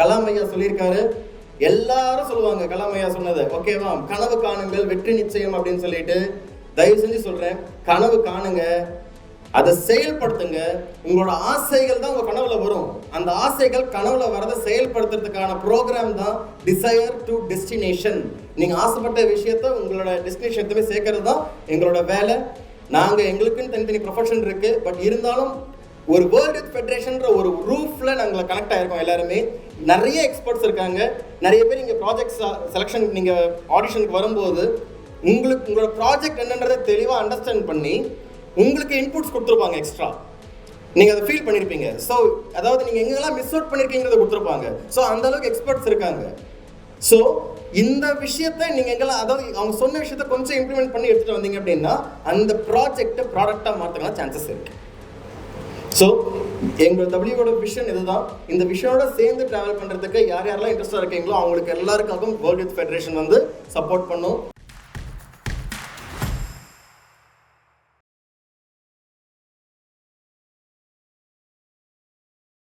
கலாம் ஐயா சொல்லியிருக்காரு, எல்லாரும் சொல்லுவாங்க கலாம் ஐயா சொன்னது, ஓகேவா? கனவு காணுங்கள் வெற்றி நிச்சயம் அப்படின்னு சொல்லிட்டு, தயவு செஞ்சு சொல்றேன், கனவு காணுங்க, அதை செயல்படுத்துங்க. உங்களோட ஆசைகள் தான் உங்க கனவுல வரும். அந்த ஆசைகள் கனவுல வரதை செயல்படுத்துறதுக்கான ப்ரோக்ராம் தான் டிசையர் டு டெஸ்டினேஷன். நீங்க ஆசைப்பட்ட விஷயத்த உங்களோட டெஸ்டினேஷன் சேர்க்கறது தான் எங்களோட வேலை. நாங்க எங்களுக்குன்னு தனித்தனி ப்ரொஃபஷன் இருக்கு, பட் இருந்தாலும் ஒரு வேர்ல்ட் யூத் ஃபெடரேஷன்ற ஒரு ரூஃப்ல நாங்கள் கனெக்ட் ஆயிருக்கோம். எல்லாருமே நிறைய எக்ஸ்பர்ட்ஸ் இருக்காங்க. நிறைய பேர் இங்கே ப்ராஜெக்ட் செலெக்ஷன், நீங்கள் ஆடிஷனுக்கு வரும்போது உங்களோட ப்ராஜெக்ட் என்னன்றதை தெளிவாக அண்டர்ஸ்டாண்ட் பண்ணி உங்களுக்கு இன்புட்ஸ் கொடுத்துருப்பாங்க எக்ஸ்ட்ரா. நீங்கள் அதை ஃபீல் பண்ணியிருப்பீங்க. ஸோ அதாவது நீங்கள் எங்கெல்லாம் மிஸ் அவுட் பண்ணியிருக்கீங்கிறத கொடுத்துருப்பாங்க. ஸோ அந்த அளவுக்கு எக்ஸ்பர்ட்ஸ் இருக்காங்க. ஸோ இந்த விஷயத்தை நீங்கள் எங்கெல்லாம், அதாவது அவங்க சொன்ன விஷயத்த கொஞ்சம் இம்ப்ளிமெண்ட் பண்ணி எடுத்துகிட்டு வந்தீங்க அப்படின்னா அந்த ப்ராஜெக்டை ப்ராடக்டாக மாற்றலாம் சான்சஸ் இருக்குது. ஸோ எங்களோட டபிள்யூவோட விஷன் இதுதான். இந்த விஷனோட சேர்ந்து ட்ராவல் பண்ணுறதுக்கு யார் யாரெல்லாம் இன்ட்ரெஸ்டாக இருக்கீங்களோ அவங்களுக்கு எல்லாருக்காகவும் வேர்ல்ட் யூத் ஃபெடரேஷன் வந்து சப்போர்ட் பண்ணும்.